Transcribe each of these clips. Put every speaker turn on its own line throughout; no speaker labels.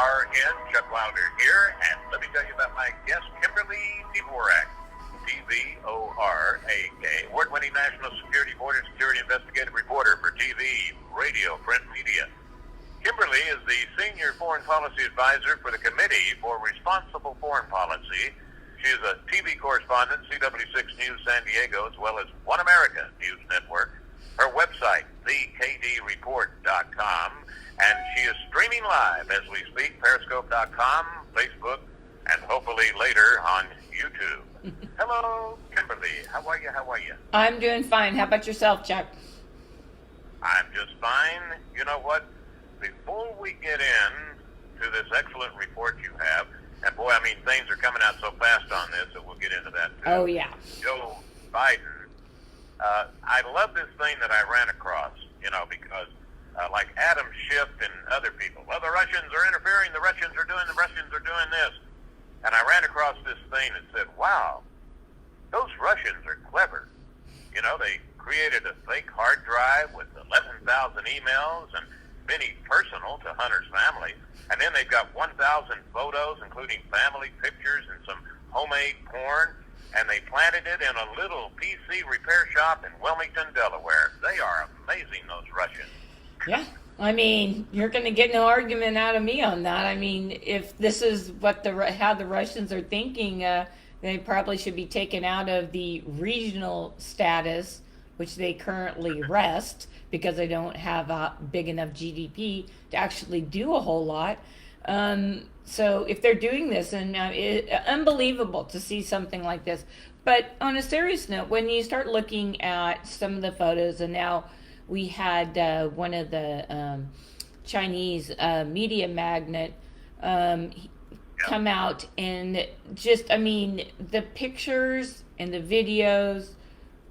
CRN, Chuck Wilder here, and let me tell you about my guest, Kimberly Dvorak, D-V-O-R-A-K, award-winning National Security Board and Security Investigative Reporter for TV, radio, print media. Kimberly is the Senior Foreign Policy Advisor for the Committee for Responsible Foreign Policy. She is a TV correspondent, CW6 News San Diego, as well as One America News Network. Her website, thekdreport.com, and she is streaming live as we speak, periscope.com, Facebook, and hopefully later on YouTube. Hello, Kimberly. How are you?
I'm doing fine. How about yourself, Chuck?
I'm just fine. You know what? Before we get in to this excellent report you have, and boy, I mean, things are coming out so fast on this that we'll get into that too.
Oh, yeah.
Joe Biden. I love this thing that I ran across, because like Adam Schiff and other people, well, the Russians are interfering, the Russians are doing this. And I ran across this thing that said, wow, those Russians are clever. They created a fake hard drive with 11,000 emails and many personal to Hunter's family. And then they've got 1,000 photos, including family pictures and some homemade porn. And they planted it in a little PC repair shop in Wilmington, Delaware. They are amazing, those Russians.
Yeah. I mean, you're going to get no argument out of me on that. I mean, if this is what how the Russians are thinking, they probably should be taken out of the regional status, which they currently rest, because they don't have a big enough GDP to actually do a whole lot. So if they're doing this, and unbelievable to see something like this. But on a serious note, when you start looking at some of the photos, and now we had one of the Chinese media magnate come out, and just, I mean, the pictures and the videos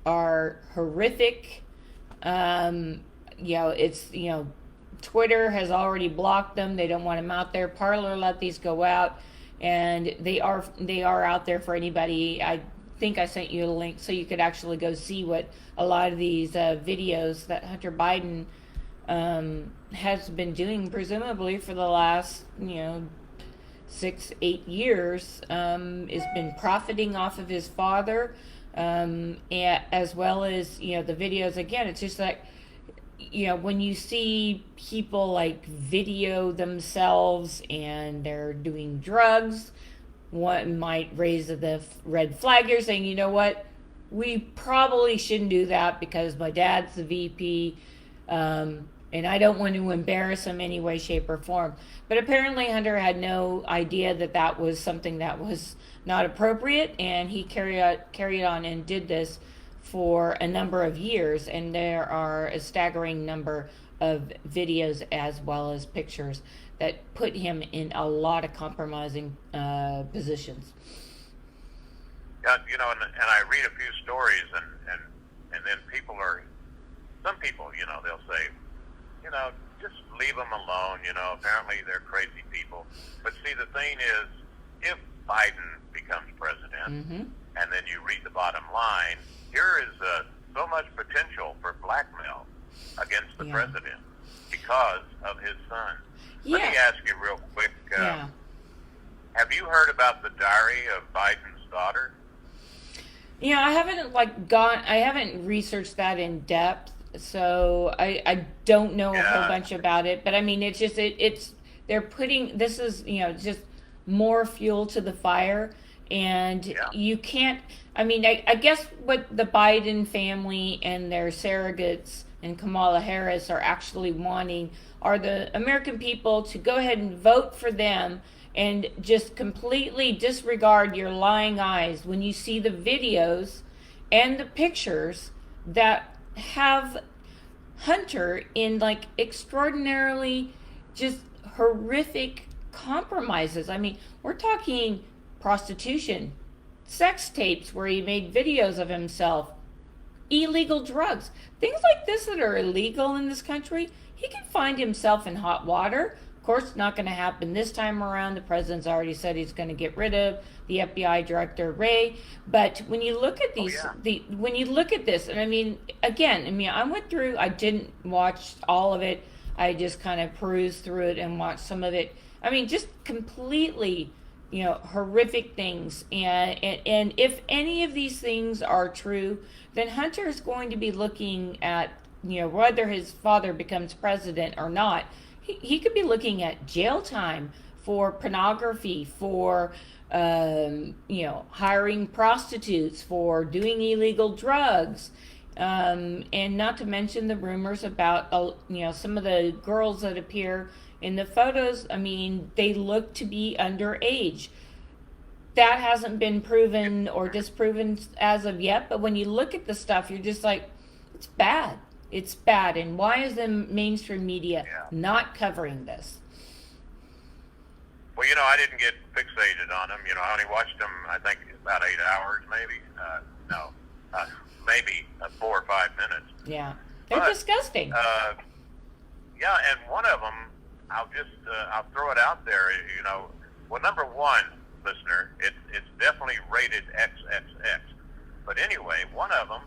are horrific. Twitter has already blocked them. They don't want them out there. Parler let these go out, and they are out there for anybody. I think I sent you a link so you could actually go see what a lot of these videos that Hunter Biden has been doing, presumably for the last 6-8 years, has been profiting off of his father, as well as the videos. Again, it's just like, when you see people like video themselves and they're doing drugs, one might raise the red flag here, saying, you know what, we probably shouldn't do that because my dad's the VP, and I don't want to embarrass him any way, shape, or form. But apparently Hunter had no idea that was something that was not appropriate, and he carried on and did this for a number of years, and there are a staggering number of videos as well as pictures that put him in a lot of compromising positions.
Yeah, and I read a few stories, and then some people, they'll say, just leave them alone, apparently they're crazy people. But see, the thing is, if Biden becomes president, and then you read the bottom line, here is so much potential for blackmail against the president because of his son. Let me ask you real quick, have you heard about the diary of Biden's daughter?
I haven't researched that in depth, so I don't know a whole bunch about it. But I mean, it's just, they're putting, this is, just more fuel to the fire. And you can't, I guess what the Biden family and their surrogates and Kamala Harris are actually wanting are the American people to go ahead and vote for them and just completely disregard your lying eyes when you see the videos and the pictures that have Hunter in like extraordinarily just horrific compromises. I mean, we're talking prostitution, sex tapes where he made videos of himself, illegal drugs, things like this that are illegal in this country. He can find himself in hot water. Of course, it's not going to happen this time around. The president's already said he's going to get rid of the FBI director, Wray. But when you look at these, when you look at this, and I went through, I didn't watch all of it. I just kind of perused through it and watched some of it. I mean, just completely, horrific things. And if any of these things are true, then Hunter is going to be looking at, whether his father becomes president or not. He could be looking at jail time for pornography, for hiring prostitutes, for doing illegal drugs, and not to mention the rumors about some of the girls that appear in the photos. I mean, they look to be underage. That hasn't been proven or disproven as of yet, but when you look at the stuff, you're just like, it's bad. It's bad. And why is the mainstream media not covering this?
Well, I didn't get fixated on them. I only watched them, I think, about 8 hours, maybe. No, maybe 4 or 5 minutes.
Yeah, they're disgusting.
Yeah, and one of them, I'll throw it out there. Well, number one, listener, it's definitely rated XXX. But anyway, one of them,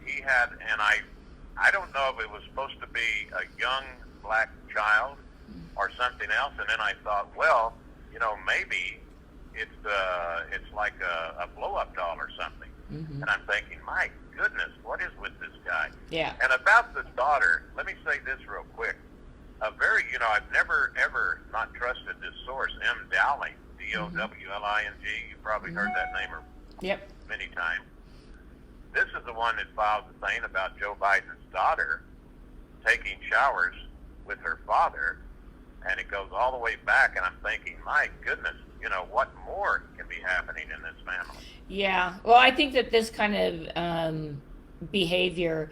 he had, and I don't know if it was supposed to be a young black child or something else. And then I thought, well, maybe it's like a blow-up doll or something. Mm-hmm. And I'm thinking, my goodness, what is with this guy?
Yeah.
And about the daughter, let me say this real quick. I've never, ever not trusted this source, M. Dowling, D-O-W-L-I-N-G. You've probably heard that name many times. This is the one that filed the thing about Joe Biden's daughter taking showers with her father, and it goes all the way back, and I'm thinking, my goodness, what more can be happening in this family?
Yeah, well, I think that this kind of behavior,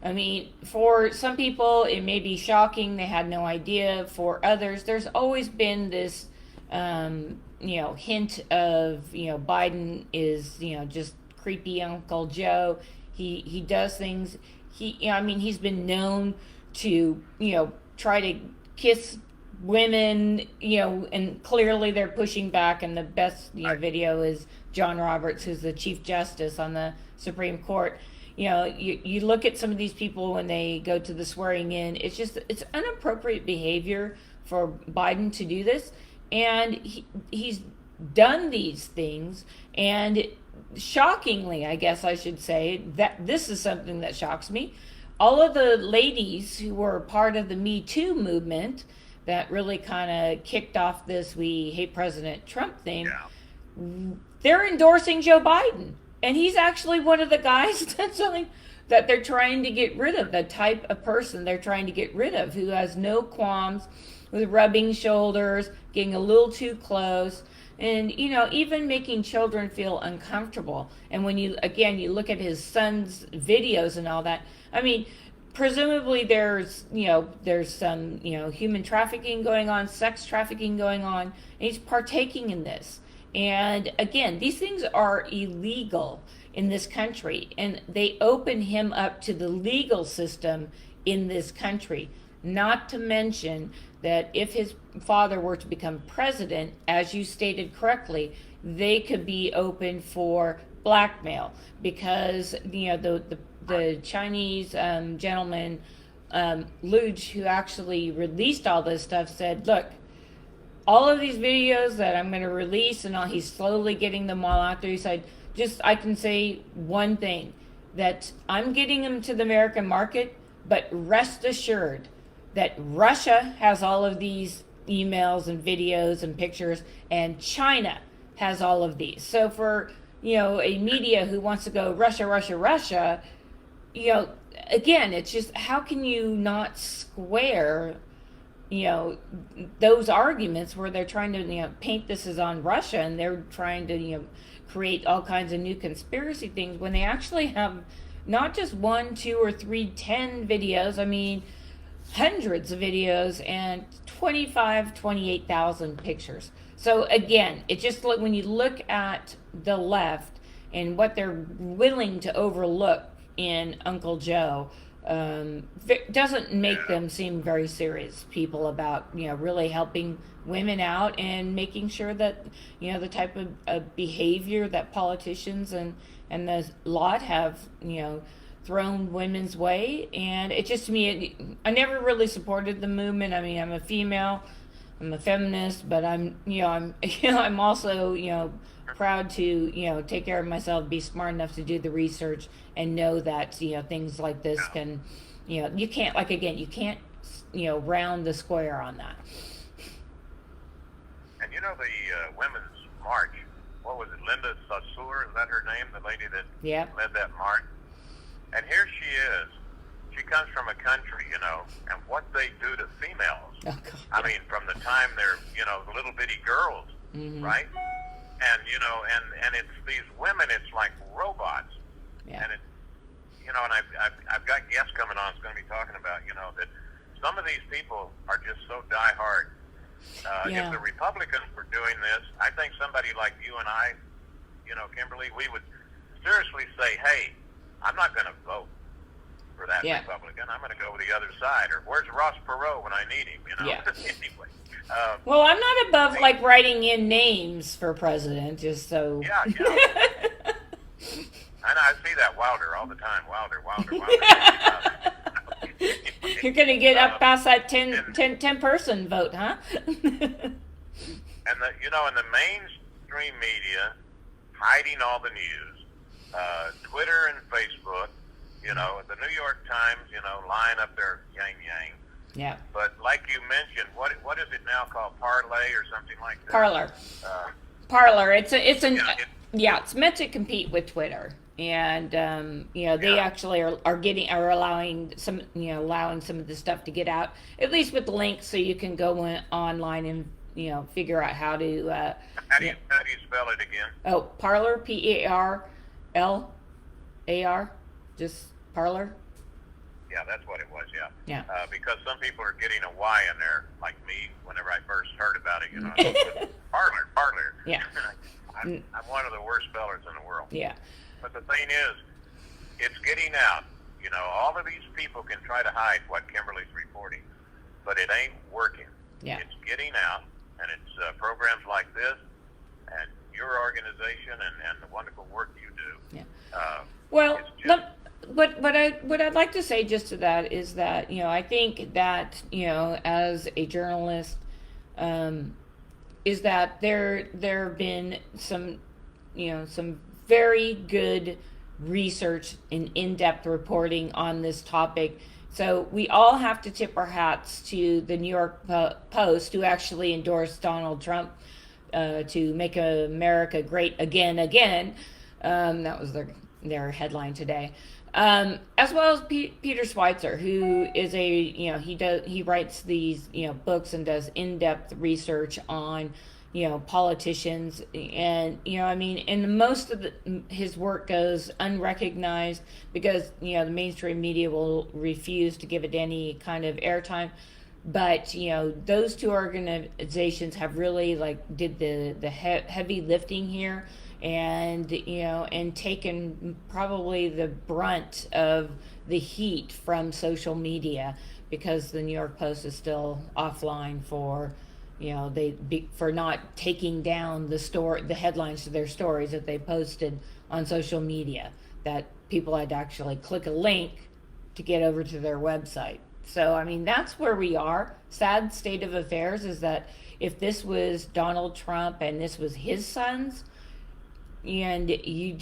I mean, for some people, it may be shocking. They had no idea. For others, there's always been this, hint of, Biden is, just creepy Uncle Joe. He does things. He's been known to, try to kiss women, and clearly they're pushing back. And the best, video is John Roberts, who's the Chief Justice on the Supreme Court. You look at some of these people when they go to the swearing in, it's inappropriate behavior for Biden to do this. And he's done these things. And shockingly, I guess I should say, that this is something that shocks me. All of the ladies who were part of the Me Too movement that really kind of kicked off this "we hate President Trump" thing, they're endorsing Joe Biden. And he's actually one of the guys that they're trying to get rid of, the type of person they're trying to get rid of, who has no qualms with rubbing shoulders, getting a little too close, and, even making children feel uncomfortable. And when you look at his son's videos and all that, I mean, presumably there's some, human trafficking going on, sex trafficking going on, and he's partaking in this. And again, these things are illegal in this country, and they open him up to the legal system in this country. Not to mention that if his father were to become president, as you stated correctly, they could be open for blackmail, because the Chinese gentleman, Luge, who actually released all this stuff, said, look, all of these videos that I'm going to release, and he's slowly getting them all out there. He said, I can say one thing, that I'm getting them to the American market, but rest assured that Russia has all of these emails and videos and pictures, and China has all of these. So for, a media who wants to go Russia, Russia, Russia, again, it's just, how can you not square those arguments where they're trying to, paint this as on Russia, and they're trying to, create all kinds of new conspiracy things, when they actually have not just 1, 2, or 3, 10 videos. I mean, hundreds of videos and 28,000 pictures. So again, it just, when you look at the left and what they're willing to overlook in Uncle Joe, doesn't make them seem very serious people about, really helping women out and making sure that, the type of behavior that politicians and the lot have, thrown women's way. And it just, to me, I never really supported the movement. I mean, I'm a female. I'm a feminist, but I'm I'm also, proud to, take care of myself, be smart enough to do the research and know that, things like this
Yeah.
can, you can't, like, again, you can't, round the square on that.
And you know the women's march. What was it? Linda Saussure, is that her name? The lady that
Yeah.
led that march. And here she is. She comes from a country, and what they do to females.
Oh, God.
I mean, from the time they're, the little bitty girls,
Mm-hmm.
right? And and it's these women. It's like robots.
Yeah.
And and I've got guests coming on. It's going to be talking about, that some of these people are just so diehard.
Yeah.
If the Republicans were doing this, I think somebody like you and I, Kimberly, we would seriously say, hey, I'm not going to vote for that
Yeah.
Republican. I'm going to go with the other side. Or where's Ross Perot when I need him,
Yeah.
Anyway.
Well, I'm not above, like, writing in names for president, just so.
Yeah. I know, I see that Wilder all the time. Wilder.
You're going to get up past that 10 person vote, huh?
And the mainstream media hiding all the news, Twitter and Facebook, the New York Times, lying up their yang.
Yeah.
But like you mentioned, what is it now called? Parlay or something like that?
Parlor.
Uh,
Parlor. It's
it's
meant to compete with Twitter, and they
Yeah.
actually are allowing some of the stuff to get out, at least with links, so you can go online and figure out how to.
how do you spell it again?
Oh, Parlor, Parlar, just Parlor.
Yeah, that's what it was. Yeah.
Yeah.
Because some people are getting a Y in there, like me. Whenever I first heard about it, parlor.
Yeah.
I'm one of the worst spellers in the world.
Yeah.
But the thing is, it's getting out. All of these people can try to hide what Kimberly's reporting, but it ain't working.
Yeah.
It's getting out, and it's programs like this, and your organization, and the wonderful work you do.
Yeah. Well,
It's just-
what I'd like to say just to that is that I think that as a journalist, is that there have been some very good research and in-depth reporting on this topic. So we all have to tip our hats to the New York Post, who actually endorsed Donald Trump to make America great again. That was their headline today. As well as Peter Schweitzer, who is he writes these books and does in-depth research on politicians, and and most of his work goes unrecognized because the mainstream media will refuse to give it any kind of airtime. But those two organizations have really did the heavy lifting here, and and taken probably the brunt of the heat from social media, because the New York Post is still offline for for not taking down the headlines to their stories that they posted on social media, that people had to actually click a link to get over to their website. So that's where we are. Sad state of affairs is that if this was Donald Trump and this was his sons, and do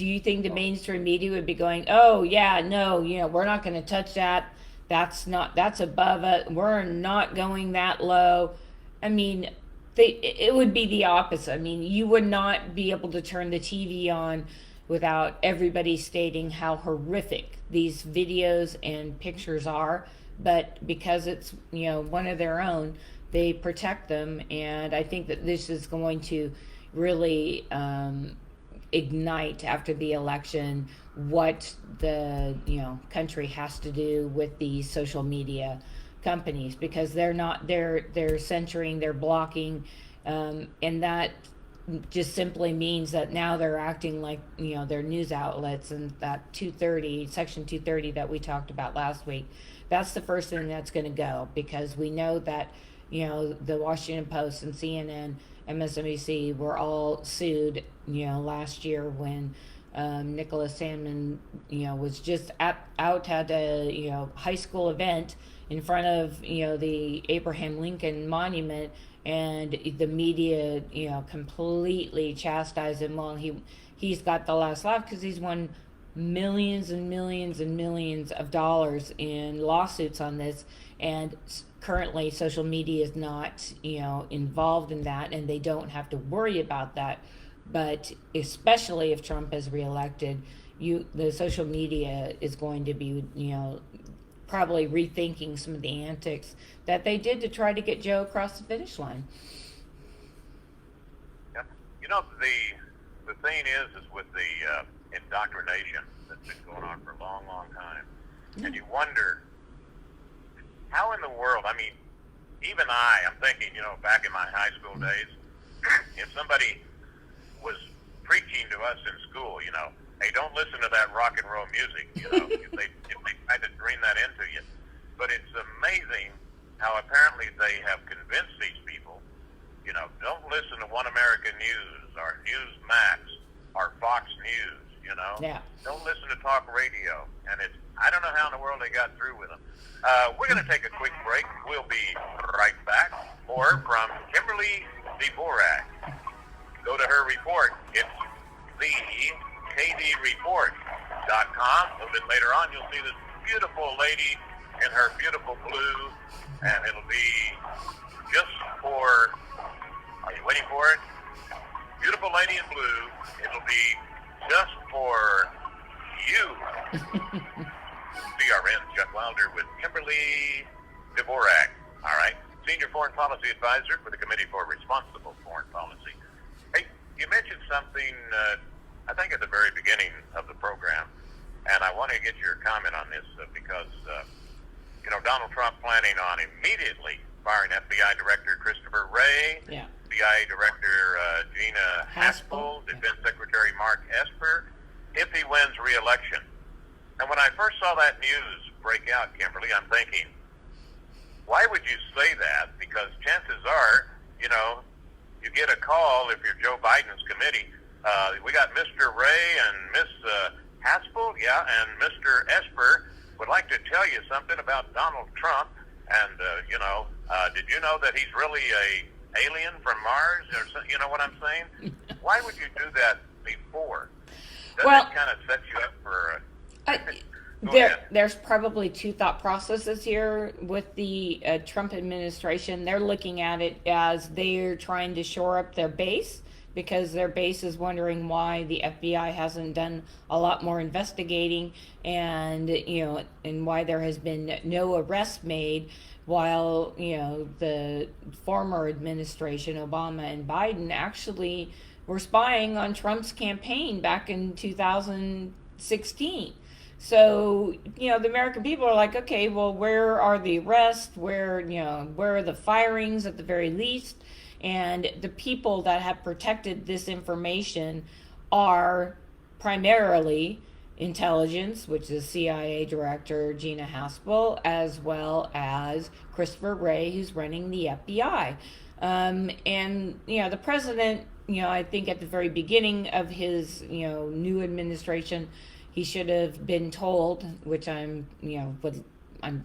you think the mainstream media would be going, oh yeah, no, we're not going to touch that. That's above it. We're not going that low. It would be the opposite. You would not be able to turn the TV on without everybody stating how horrific these videos and pictures are. But because it's one of their own, they protect them, and I think that this is going to really ignite after the election what the country has to do with these social media companies, because they're censoring, they're blocking, and that just simply means that now they're acting like they're news outlets, and that section 230 that we talked about last week, that's the first thing that's going to go, because we know that the Washington Post and CNN, MSNBC were all sued last year when Nicholas Sandman, was just out at a high school event in front of the Abraham Lincoln Monument, and the media completely chastised him. Well, he's got the last laugh because he's won millions and millions and millions of dollars in lawsuits on this, and currently social media is not involved in that, and they don't have to worry about that. But especially if Trump is reelected, the social media is going to be probably rethinking some of the antics that they did to try to get Joe across the finish line.
Yeah. The thing is with the indoctrination that's been going on for a long, long time, and you wonder how in the world. I mean, even I'm thinking, back in my high school days, if somebody was preaching to us in school, hey, don't listen to that rock and roll music, if they tried to dream that into you. But it's amazing how apparently they have convinced these people, don't listen to One American News or Newsmax or Fox News,
Yeah.
Don't listen to talk radio. And I don't know how in the world they got through with them. We're going to take a quick break. We'll be right back. More from Kimberly Dvorak. Go to her report. It's thekdreport.com. A little bit later on, you'll see this beautiful lady in her beautiful blue, and it'll be just for, are you waiting for it? Beautiful lady in blue. It'll be just for you. CRN, Chuck Wilder with Kimberly Dvorak. All right. Senior Foreign Policy Advisor for the Committee for Responsible Foreign Policy. Hey, you mentioned something, I think at the very beginning of the program, and I want to get your comment on this because, Donald Trump planning on immediately firing FBI Director Christopher Wray, FBI Director Gina Haspel, Defense Secretary Mark Esper, if he wins re-election. And when I first saw that news break out, Kimberly, I'm thinking, why would you say that? Because chances are, you get a call if you're Joe Biden's committee. We got Mr. Wray and Miss Haspel, and Mr. Esper would like to tell you something about Donald Trump. And, did you know that he's really a alien from Mars? Or you know what I'm saying? Why would you do that before? Doesn't it kind of set you up for
there's probably two thought processes here with the Trump administration. They're looking at it as they're trying to shore up their base, because their base is wondering why the FBI hasn't done a lot more investigating, and and why there has been no arrest made, while the former administration, Obama and Biden, actually were spying on Trump's campaign back in 2016. So, the American people are like, okay, well, where are the arrests? Where are the firings at the very least? And the people that have protected this information are primarily intelligence, which is CIA Director Gina Haspel, as well as Christopher Wray, who's running the FBI. And, the president, I think at the very beginning of his, new administration, he should have been told, which I'm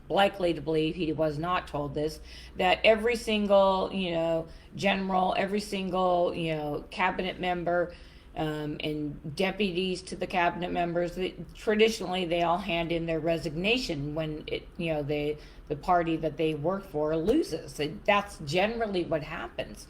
likely to believe he was not told this, that every single, general, every single, cabinet member, and deputies to the cabinet members, traditionally they all hand in their resignation when the party that they work for loses. That's generally what happens.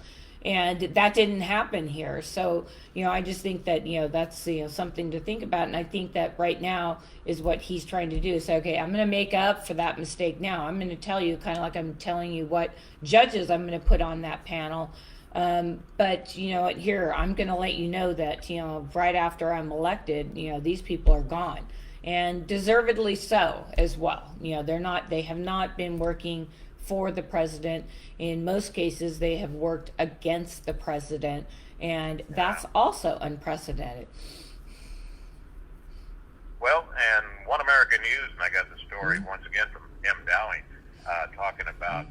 And that didn't happen here. So, I just think that, that's, something to think about. And I think that right now is what he's trying to do. So, okay, I'm going to make up for that mistake now. I'm going to tell you, kind of like I'm telling you what judges I'm going to put on that panel. But, here, I'm going to let you know that, right after I'm elected, these people are gone. And deservedly so as well. They have not been working for the president. In most cases, they have worked against the president, and that's also unprecedented.
Well, and One American News, and I got the story once again from M. Dowling, talking about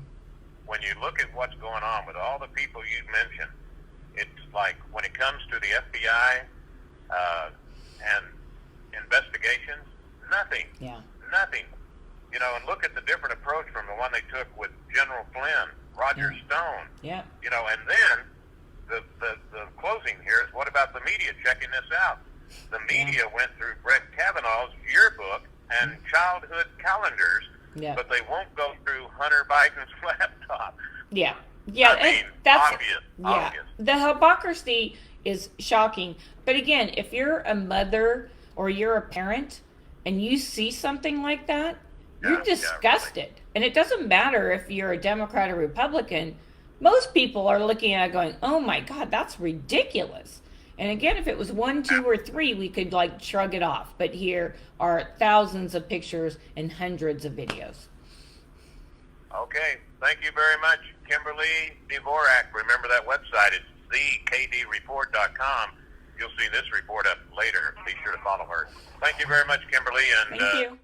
when you look at what's going on with all the people you mentioned, it's like when it comes to the FBI, and investigations, nothing.
Yeah.
Nothing. You know, and look at the different approach from the one they took with General Flynn, Roger Stone.
Yeah.
You know, and then the closing here is, what about the media checking this out? The media went through Brett Kavanaugh's yearbook and childhood calendars, but they won't go through Hunter Biden's laptop.
Yeah. Yeah,
I mean,
that's
obvious.
The hypocrisy is shocking. But again, if you're a mother or you're a parent and you see something like that, you're disgusted.
Really.
And it doesn't matter if you're a Democrat or Republican. Most people are looking at it going, "Oh my God, that's ridiculous." And again, if it was 1, 2, or 3, we could like shrug it off. But here are thousands of pictures and hundreds of videos.
Okay, thank you very much, Kimberly Dvorak. Remember that website, it's thekdreport.com. You'll see this report up later. Be sure to follow her. Thank you very much, Kimberly. And
Thank you.